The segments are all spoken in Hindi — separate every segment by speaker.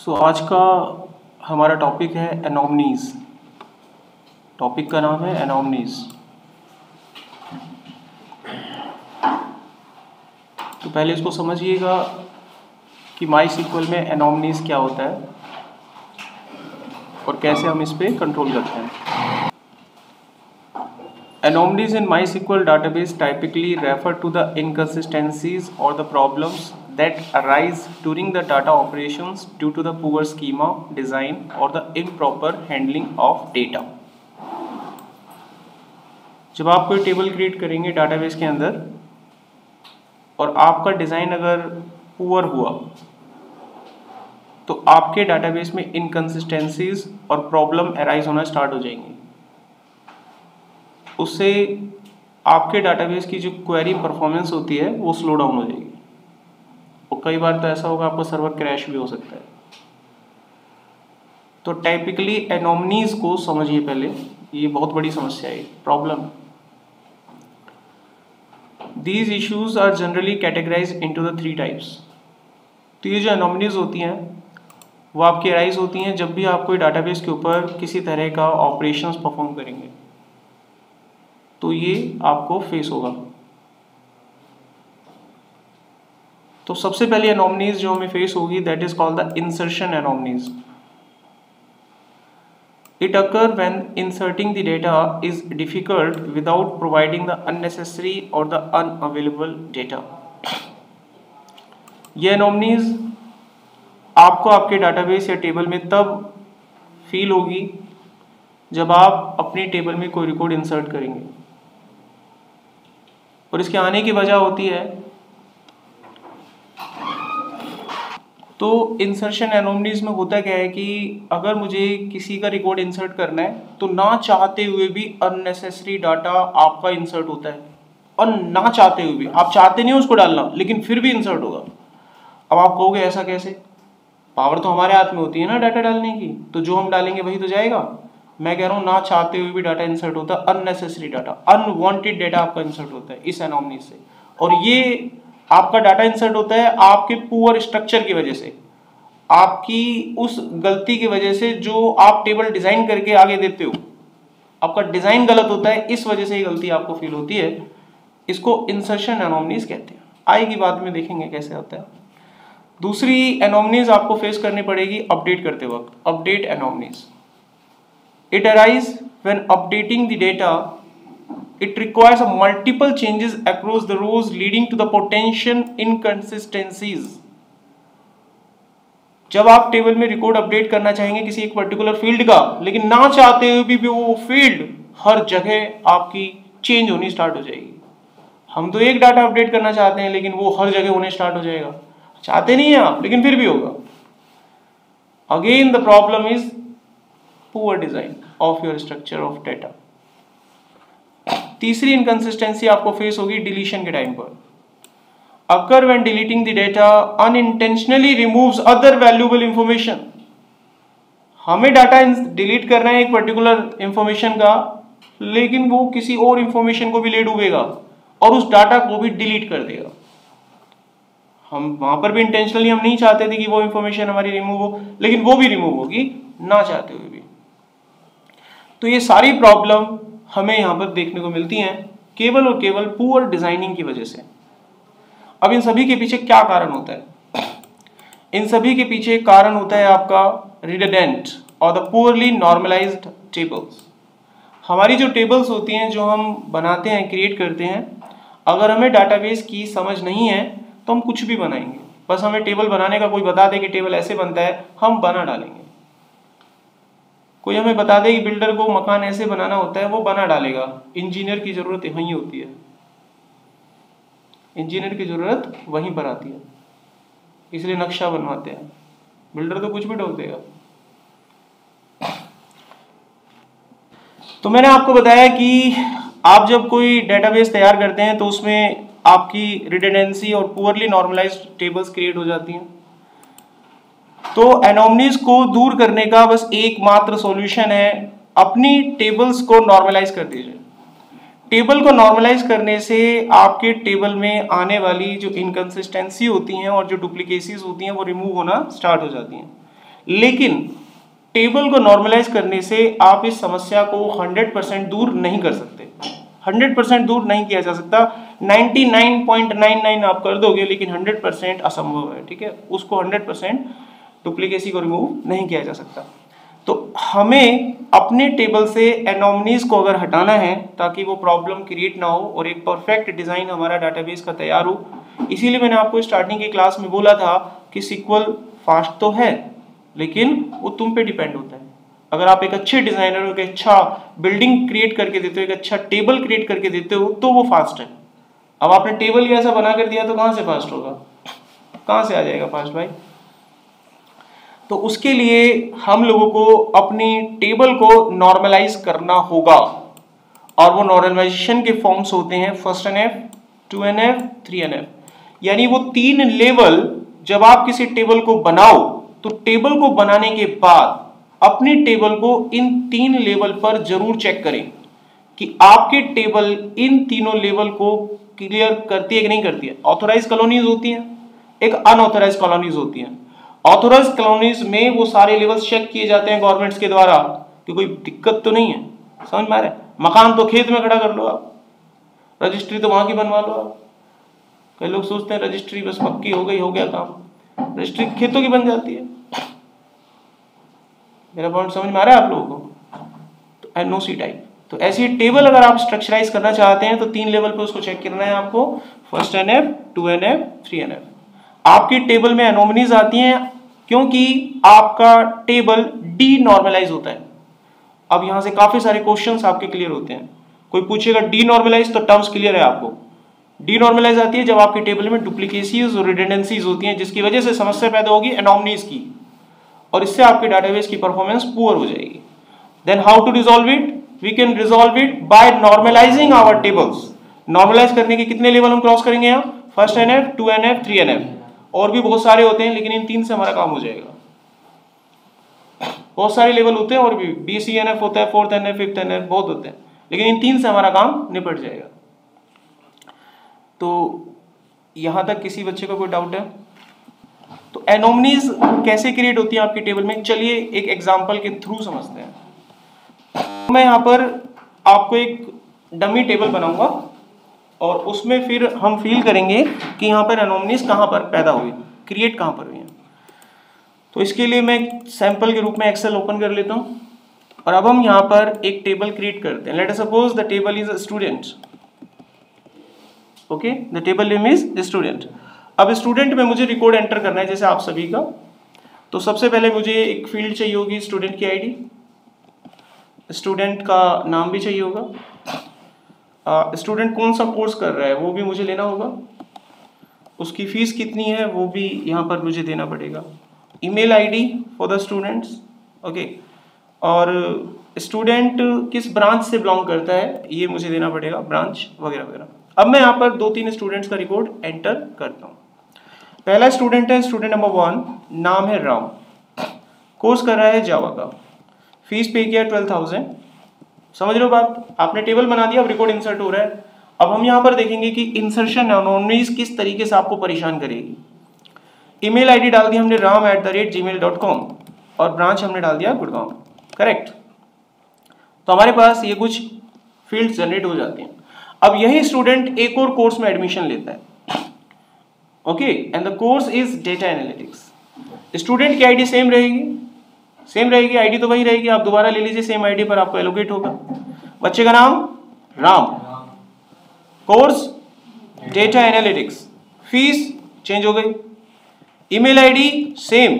Speaker 1: आज का हमारा टॉपिक है एनोमनीज। टॉपिक का नाम है एनोमनीज। तो पहले इसको समझिएगा कि माईसीक्वल में एनोमनीज क्या होता है और कैसे हम इस पर कंट्रोल करते हैं। Anomalies in MySQL database typically refer to the inconsistencies or the problems that arise during the data operations due to the poor schema design or the improper handling of data। जब आप कोई टेबल क्रिएट करेंगे डाटाबेस के अंदर और आपका डिज़ाइन अगर पुअर हुआ तो आपके डाटाबेस में इनकंसिस्टेंसीज और प्रॉब्लम अराइज होना स्टार्ट हो जाएंगी। उससे आपके डाटाबेस की जो क्वेरी परफॉर्मेंस होती है वो स्लो डाउन हो जाएगी और कई बार तो ऐसा होगा आपका सर्वर क्रैश भी हो सकता है। तो टाइपिकली एनोमनीज को समझिए पहले, ये बहुत बड़ी समस्या है, problem. These issues are generally categorised into the 3 types. तो ये जो एनोमनीज होती हैं वो आपकी अराइज होती हैं जब भी आप कोई डाटाबेस के ऊपर किसी तरह का ऑपरेशंस परफॉर्म करेंगे तो ये आपको फेस होगा। तो सबसे पहली एनोमनीज जो हमें फेस होगी that is called the insertion anomalies. It occur when inserting the data is difficult without providing the unnecessary or the unavailable data. ये एनोमनीज आपको आपके डाटाबेस या टेबल में तब फील होगी जब आप अपनी टेबल में कोई रिकॉर्ड इंसर्ट करेंगे और इसके आने की वजह होती है। तो इंसर्शन एनोमनीज में होता क्या है कि अगर मुझे किसी का रिकॉर्ड इंसर्ट करना है तो ना चाहते हुए भी अननेसेसरी डाटा आपका इंसर्ट होता है और ना चाहते हुए भी, आप चाहते नहीं उसको डालना लेकिन फिर भी इंसर्ट होगा। अब आप कहोगे ऐसा कैसे? पावर तो हमारे हाथ में होती है ना डाटा डालने की, तो जो हम डालेंगे वही तो जाएगा। मैं कह रहा हूँ ना चाहते हुए भी डाटा इंसर्ट होता है, अननेसेसरी डाटा, अनवांटेड डाटा आपका इंसर्ट होता है इस एनोमनी से। और ये आपका डाटा इंसर्ट होता है आपके पुअर स्ट्रक्चर की वजह से, आपकी उस गलती की वजह से जो आप टेबल डिजाइन करके आगे देते हो, आपका डिजाइन गलत होता है, इस वजह से ये गलती आपको फील होती है। इसको इंसर्शन एनोमनीज कहते हैं। आएगी बाद में देखेंगे कैसे होता है। दूसरी एनोमनीज आपको फेस करनी पड़ेगी अपडेट करते वक्त, update एनोमनीज। It arises when updating the data. It requires multiple changes across the rows leading to the potential inconsistencies. जब आप टेबल में रिकॉर्ड अपडेट करना चाहेंगे किसी एक पर्टिकुलर फील्ड का, लेकिन ना चाहते हुए भी वो फील्ड हर जगह आपकी चेंज होनी स्टार्ट हो जाएगी। हम तो एक डाटा अपडेट करना चाहते हैं लेकिन वो हर जगह होने स्टार्ट हो जाएगा। चाहते नहीं है आप लेकिन फिर भी होगा। Again the problem is poor design of your structure of data. तीसरी इनकंसिस्टेंसी आपको फेस होगी डिलीशन के टाइम पर। Occur when deleting the data unintentionally removes other valuable information. हमें डाटा डिलीट करना है एक पर्टिकुलर इंफॉर्मेशन का, लेकिन वो किसी और इंफॉर्मेशन को भी ले डूबेगा और उस डाटा को भी डिलीट कर देगा। हम वहां पर भी इंटेंशनली हम नहीं चाहते थे कि वो इंफॉर्मेशन हमारी रिमूव हो, लेकिन वो भी रिमूव होगी ना चाहते हुए भी। तो ये सारी प्रॉब्लम हमें यहाँ पर देखने को मिलती हैं केवल और केवल पुअर डिजाइनिंग की वजह से। अब इन सभी के पीछे क्या कारण होता है? इन सभी के पीछे कारण होता है आपका रिडंडेंट और द पुअरली नॉर्मलाइज्ड टेबल्स। हमारी जो टेबल्स होती हैं जो हम बनाते हैं, क्रिएट करते हैं, अगर हमें डाटाबेस की समझ नहीं है तो हम कुछ भी बनाएंगे। बस हमें टेबल बनाने का कोई बता दे कि टेबल ऐसे बनता है, हम बना डालेंगे। कोई हमें बता दे कि बिल्डर को मकान ऐसे बनाना होता है, वो बना डालेगा। इंजीनियर की जरूरत वहीं होती है, इंजीनियर की जरूरत वहीं पर आती है, इसलिए नक्शा बनवाते हैं। बिल्डर तो कुछ भी ठोक देगा। तो मैंने आपको बताया कि आप जब कोई डेटाबेस तैयार करते हैं तो उसमें आपकी रिडंडेंसी और पुअरली नॉर्मलाइज्ड टेबल्स क्रिएट हो जाती हैं। तो एनोमनीज को दूर करने का बस एकमात्र सॉल्यूशन है, अपनी टेबल्स को नॉर्मलाइज कर दीजिए। टेबल को नॉर्मलाइज करने से आपके टेबल में आने वाली जो इनकंसिस्टेंसी होती हैं और जो डुप्लीकेसीज होती हैं वो रिमूव होना स्टार्ट हो जाती हैं। लेकिन टेबल को नॉर्मलाइज करने से आप इस समस्या को 100% दूर नहीं कर सकते, 100% दूर नहीं किया जा सकता। 99.99 आप कर दोगे, लेकिन 100% असंभव है, ठीक है। उसको 100% डुप्लीकेसी को रिमूव नहीं किया जा सकता। तो हमें अपने टेबल से एनोमलीज को अगर हटाना है ताकि वो प्रॉब्लम क्रिएट ना हो और एक परफेक्ट डिजाइन हमारा डाटाबेस का तैयार हो, इसीलिए मैंने आपको स्टार्टिंग की क्लास में बोला था कि SQL फास्ट तो है, लेकिन वो तुम पे डिपेंड होता है। अगर आप एक अच्छे डिजाइनर हो, एक अच्छा बिल्डिंग क्रिएट करके देते हो, एक अच्छा टेबल क्रिएट करके देते हो, तो वो फास्ट है। अब आपने टेबल ही ऐसा बना कर दिया तो कहां से फास्ट होगा, कहां से आ जाएगा फास्ट भाई। तो उसके लिए हम लोगों को अपनी टेबल को नॉर्मलाइज करना होगा, और वो नॉर्मलाइजेशन के फॉर्म्स होते हैं 1NF, 2NF, 3NF, यानी वो 3 लेवल। जब आप किसी टेबल को बनाओ तो टेबल को बनाने के बाद अपनी टेबल को इन 3 लेवल पर जरूर चेक करें कि आपकी टेबल इन तीनों लेवल को क्लियर करती है कि नहीं करती है। ऑथोराइज कॉलोनीज होती हैं, एक अनऑथोराइज कॉलोनीज होती हैं। ऑथोराइज कॉलोनीज में वो सारे लेवल्स चेक किए जाते हैं गवर्नमेंट्स के द्वारा कि कोई दिक्कत तो नहीं है, समझ में आ रहा है। मकान तो खेत में खड़ा कर लो आप, रजिस्ट्री तो वहां की बनवा लो आप। कई लोग सोचते हैं रजिस्ट्री बस पक्की हो गई, हो गया काम, रजिस्ट्री खेतों की बन जाती है। मेरा पॉइंट समझ में आ रहा है आप लोगों को। तो NOC टाइप, तो ऐसी टेबल अगर आप स्ट्रक्चराइज करना चाहते हैं तो 3 लेवल पे उसको चेक करना है आपको, 1NF, 2NF, 3NF। आपकी टेबल में एनोमलीज आती हैं क्योंकि आपका टेबल डी नॉर्मलाइज होता है। अब यहां से काफी सारे क्वेश्चंस आपके क्लियर होते हैं। कोई पूछेगा डी नॉर्मलाइज, तो टर्म्स क्लियर है आपको। डी नॉर्मलाइज आती है जब आपकी टेबल में डुप्लीकेसीज और रिडंडेंसीज होती हैं, जिसकी वजह से समस्या पैदा होगी एनोमलीज की, और इससे आपके डाटाबेस की परफॉर्मेंस पुअर हो जाएगी। Then how to resolve it? We can resolve it by normalising our tables. Normalise करने के कितने लेवल हम क्रॉस करेंगे यहाँ? 1NF, 2NF, 3NF, और भी बहुत सारे होते हैं, लेकिन इन 3 से हमारा काम हो जाएगा। बहुत सारे लेवल होते हैं और भी, BCNF होता है, 4th NF, 5th NF, बहुत होते हैं, लेकिन इन 3 से हमारा काम निपट जाएगा। तो यहां तक किसी बच्चे का कोई डाउट है? तो एनोमलीज कैसे क्रिएट होती है आपकी टेबल में, चलिए एक एग्जांपल के थ्रू समझते हैं। मैं यहां पर आपको एक डमी टेबल बनाऊंगा और उसमें फिर हम फील करेंगे कि यहां पर एनोमलीज कहां पर पैदा हुई, क्रिएट कहां पर हुई है। तो इसके लिए मैं सैंपल के रूप में एक्सेल ओपन कर लेता हूं, और अब हम यहां पर एक टेबल क्रिएट करते हैं। Let us suppose the table is a student. Okay, the table name is student. अब स्टूडेंट में मुझे रिकॉर्ड एंटर करना है जैसे आप सभी का। तो सबसे पहले मुझे एक फील्ड चाहिए होगी, स्टूडेंट की आईडी, स्टूडेंट का नाम भी चाहिए होगा, स्टूडेंट कौन सा कोर्स कर रहा है वो भी मुझे लेना होगा, उसकी फीस कितनी है वो भी यहाँ पर मुझे देना पड़ेगा, email ID for the students, okay, और स्टूडेंट किस ब्रांच से बिलोंग करता है ये मुझे देना पड़ेगा, ब्रांच वगैरह वगैरह। अब मैं यहाँ पर 2-3 स्टूडेंट्स का रिकॉर्ड एंटर करता हूँ। पहला स्टूडेंट है स्टूडेंट नंबर 1, नाम है राम, कोर्स कर रहा है जावा का, फीस पे किया 12,000। समझ लो बात, आपने टेबल बना दिया, अब रिकॉर्ड इंसर्ट हो रहा है। अब हम यहाँ पर देखेंगे कि इंसर्शन एनोमलीज किस तरीके से आपको परेशान करेगी। ईमेल आईडी डाल दी हमने ram@gmail.com और ब्रांच हमने डाल दिया गुड़गांव, करेक्ट। तो हमारे पास ये कुछ फील्ड्स जनरेट हो जाती हैं। अब यही स्टूडेंट एक और कोर्स में एडमिशन लेता है, okay, and the course is data analytics. Student की आईडी सेम रहेगी, आईडी तो वही रहेगी, आप दोबारा ले लीजिए, सेम आईडी पर आपको एलोकेट होगा। बच्चे का नाम Ram, course data analytics, fees change हो गई, ईमेल आईडी सेम,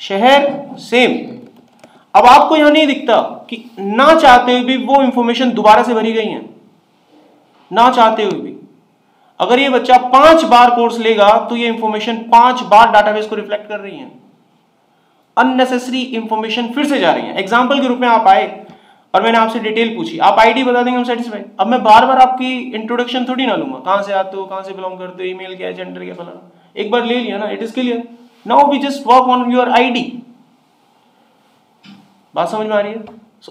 Speaker 1: शहर सेम। अब आपको यहां नहीं दिखता कि ना चाहते हुए भी वो इंफॉर्मेशन दोबारा से भरी गई है, ना चाहते हुए भी। अगर ये बच्चा 5 बार कोर्स लेगा तो ये इंफॉर्मेशन 5 बार डाटाबेस को रिफ्लेक्ट कर रही है, अननेसेसरी इंफॉर्मेशन फिर से जा रही है। एग्जांपल के रूप में आप आए और मैंने आपसे डिटेल पूछी, आप आईडी बता देंगे हम सेटिस्फाइड। अब मैं बार बार आपकी इंट्रोडक्शन थोड़ी ना लूंगा, कहां से आते हो, कहां से बिलोंग करते हो, ईमेल क्या है, जेंडर क्या, फलाना, एक बार ले लिया ना, it is clear. Now we just work on your ID. बात समझ में आ रही है?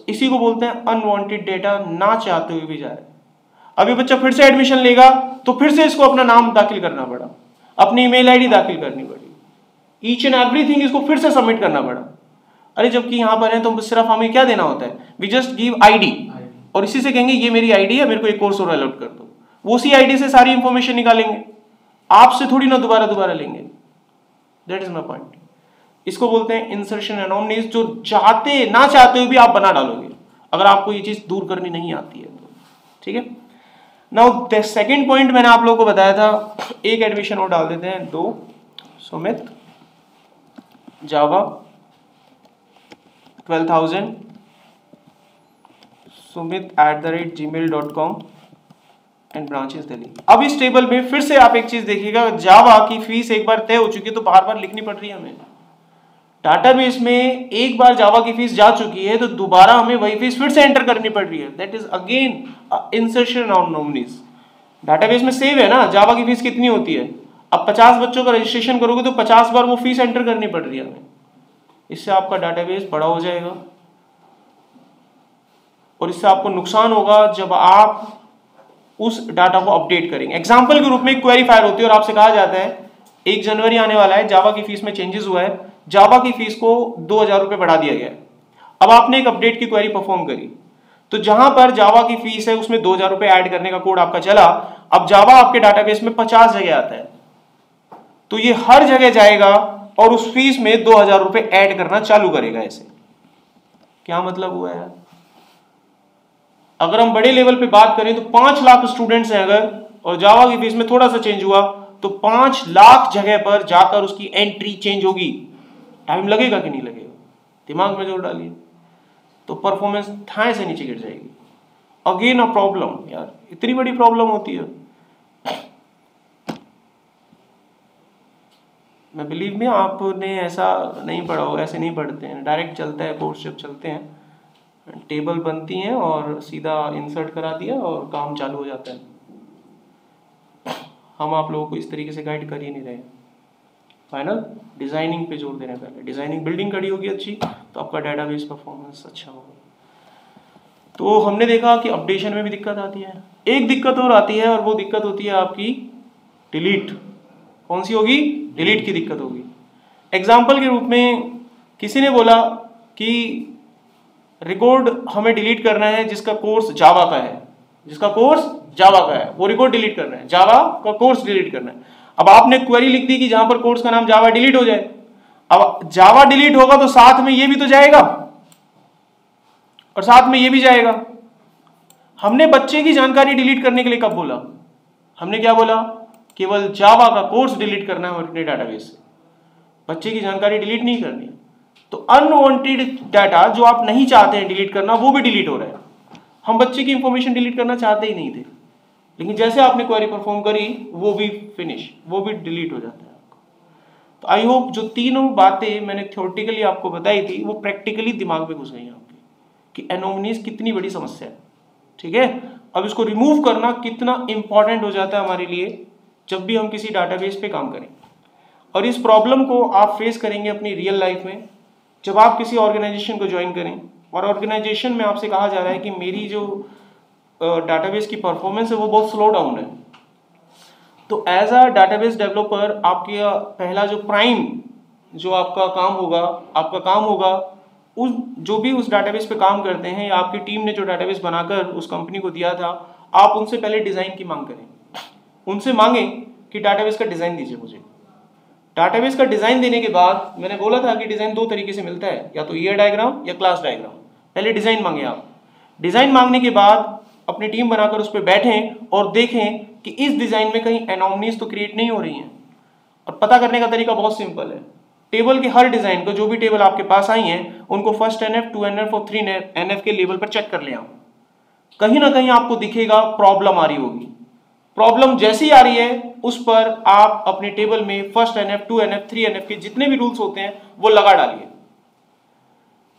Speaker 1: इसी को बोलते हैं अनवांटेड डेटा, ना चाहते हुए भी जा रहे हैं। अभी बच्चा फिर से एडमिशन लेगा तो फिर से इसको अपना नाम दाखिल करना पड़ा, अपनी ईमेल आईडी दाखिल करनी पड़ी, ईच एंड एवरीथिंग इसको फिर से सबमिट करना पड़ा। अरे जबकि यहाँ पर है तो सिर्फ हमें क्या देना होता है, वी जस्ट गिव आईडी और इसी से कहेंगे ये मेरी आईडी है, मेरे को एक कोर्स और अलॉट कर दो, वो उसी आईडी से सारी इंफॉर्मेशन निकालेंगे, आपसे थोड़ी ना दोबारा लेंगे। That is my point. इसको बोलते हैं इंसर्शन एनोमलीज, जो चाहते ना चाहते हुए भी आप बना डालोगे अगर आपको ये चीज दूर करनी नहीं आती है तो। ठीक है, नाउ द सेकंड पॉइंट मैंने आप लोगों को बताया था, एक एडमिशन और डाल देते हैं, 2 सुमित जावा 12,000 sumit@gmail.com एंड ब्रांचेस दिल्ली। अब इस टेबल में फिर से आप एक चीज देखिएगा, जावा की फीस एक बार तय हो चुकी है तो बार बार लिखनी पड़ रही है हमें। डाटाबेस में एक बार जावा की फीस जा चुकी है तो दोबारा हमें वही फीस फिर से एंटर करनी पड़ रही है। That is again insertion anomalies. Database में सेव है ना, जावा की फीस कितनी होती है, अब 50 बच्चों का रजिस्ट्रेशन करोगे तो 50 बार वो फीस एंटर करनी पड़ रही है हमें। इससे आपका डाटाबेस बड़ा हो जाएगा और इससे आपको नुकसान होगा जब आप उस डाटा को अपडेट करेंगे। एग्जाम्पल के रूप में क्वेरी फायर होती है और आपसे कहा जाता है 1 जनवरी आने वाला है, जावा की फीस में चेंजेस हुआ है, जावा की फीस को 2,000 रुपए बढ़ा दिया गया है। अब आपने एक अपडेट की क्वेरी परफॉर्म करी तो जहां पर जावा की फीस है उसमें 2,000 रुपए ऐड करने का कोड आपका चला, अब जावा आपके डाटाबेस में 50 जगह आता है तो ये हर जगह जाएगा और उस फीस में 2,000 रुपए ऐड करना चालू करेगा। ऐसे क्या मतलब हुआ यार? अगर हम बड़े लेवल पे बात करें तो 5 लाख स्टूडेंट्स हैं अगर, और जावा की फीस में थोड़ा सा चेंज हुआ तो 5 लाख जगह पर जाकर उसकी एंट्री चेंज होगी। टाइम लगेगा कि नहीं लगेगा? दिमाग में जोर डालिए, तो परफॉर्मेंस थाए से नीचे गिर जाएगी। अगेन अ प्रॉब्लम यार, इतनी बड़ी प्रॉब्लम होती है। मैं बिलीव में आपने ऐसा नहीं पढ़ा होगा, ऐसे नहीं पढ़ते हैं, डायरेक्ट चलता है कोर्स, जब चलते हैं टेबल बनती हैं और सीधा इंसर्ट करा दिया और काम चालू हो जाता है। हम आप लोगों को इस तरीके से गाइड कर ही नहीं रहे। फाइनल डिजाइनिंग पे जोर दे रहे हैं। पहले डिजाइनिंग बिल्डिंग कड़ी होगी अच्छी तो आपका डेटाबेस परफॉर्मेंस अच्छा होगा। तो हमने देखा कि अपडेशन में भी दिक्कत आती है, एक दिक्कत और आती है और वो दिक्कत होती है आपकी डिलीट। कौन सी होगी? डिलीट की दिक्कत होगी। एग्जाम्पल के रूप में किसी ने बोला कि रिकॉर्ड हमें डिलीट करना है जिसका कोर्स जावा का है, जिसका कोर्स जावा का है वो रिकॉर्ड डिलीट करना है, जावा का कोर्स डिलीट करना है। अब आपने क्वेरी लिख दी कि जहां पर कोर्स का नाम जावा डिलीट हो जाए। अब जावा डिलीट होगा तो साथ में ये भी तो जाएगा और साथ में ये भी जाएगा। हमने बच्चे की जानकारी डिलीट करने के लिए कब बोला? हमने क्या बोला? केवल जावा का कोर्स डिलीट करना है अपने डाटाबेस से, बच्चे की जानकारी डिलीट नहीं करनी। तो अनवांटेड डाटा जो आप नहीं चाहते हैं डिलीट करना वो भी डिलीट हो रहा है। हम बच्चे की इंफॉर्मेशन डिलीट करना चाहते ही नहीं थे, लेकिन जैसे आपने क्वेरी परफॉर्म करी वो भी फिनिश, वो भी डिलीट हो जाता है आपका। तो आई होप जो तीनों बातें मैंने थ्योरेटिकली आपको बताई थी वो प्रैक्टिकली दिमाग में घुस गई आपके कि एनोमलीज कितनी बड़ी समस्या है। ठीक है, अब इसको रिमूव करना कितना इंपॉर्टेंट हो जाता है हमारे लिए जब भी हम किसी डाटाबेस पे काम करें। और इस प्रॉब्लम को आप फेस करेंगे अपनी रियल लाइफ में जब आप किसी ऑर्गेनाइजेशन को ज्वाइन करें और ऑर्गेनाइजेशन में आपसे कहा जा रहा है कि मेरी जो डाटाबेस की परफॉर्मेंस है वो बहुत स्लो डाउन है। तो एज अ डाटाबेस डेवलपर आपका पहला जो प्राइम जो आपका काम होगा उस जो भी उस डाटाबेस पे काम करते हैं या आपकी टीम ने जो डाटाबेस बनाकर उस कंपनी को दिया था, आप उनसे पहले डिज़ाइन की मांग करें। उनसे मांगें कि डाटाबेस का डिज़ाइन दीजिए मुझे। डाटाबेस का डिज़ाइन देने के बाद मैंने बोला था कि डिज़ाइन 2 तरीके से मिलता है, या तो ईयर डायग्राम या क्लास डायग्राम। पहले डिज़ाइन मांगे आप, डिज़ाइन मांगने के बाद अपनी टीम बनाकर उस पर बैठें और देखें कि इस डिज़ाइन में कहीं एनोमलीज तो क्रिएट नहीं हो रही हैं। और पता करने का तरीका बहुत सिंपल है, टेबल के हर डिज़ाइन को, जो भी टेबल आपके पास आई हैं उनको फर्स्ट NF, 2 NF और 3 NF के लेवल पर चेक कर ले आप। कहीं ना कहीं आपको दिखेगा प्रॉब्लम आ रही होगी। प्रॉब्लम जैसी आ रही है उस पर आप अपने टेबल में फर्स्ट NF, 2 NF, 3 NF के जितने भी रूल्स होते हैं वो लगा डालिए।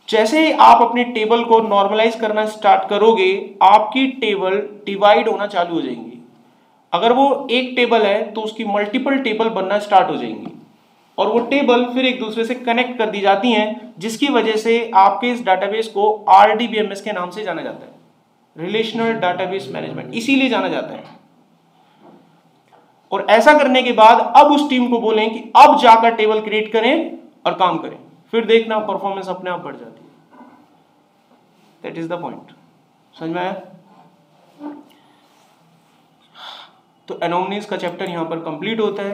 Speaker 1: जैसे ही आप अपने टेबल को नॉर्मलाइज करना स्टार्ट करोगे आपकी टेबल डिवाइड होना चालू हो जाएंगी। अगर वो एक टेबल है तो उसकी मल्टीपल टेबल बनना स्टार्ट हो जाएंगी और वो टेबल फिर एक दूसरे से कनेक्ट कर दी जाती हैं, जिसकी वजह से आपके इस डाटाबेस को RDBMS के नाम से जाना जाता है, रिलेशनल डाटाबेस मैनेजमेंट, इसीलिए जाना जाता है। और ऐसा करने के बाद अब उस टीम को बोलें कि अब जाकर टेबल क्रिएट करें और काम करें, फिर देखना परफॉर्मेंस अपने आप बढ़ जाती है। That is the point. समझ में आया? तो एनोमलीज का चैप्टर यहां पर कंप्लीट होता है।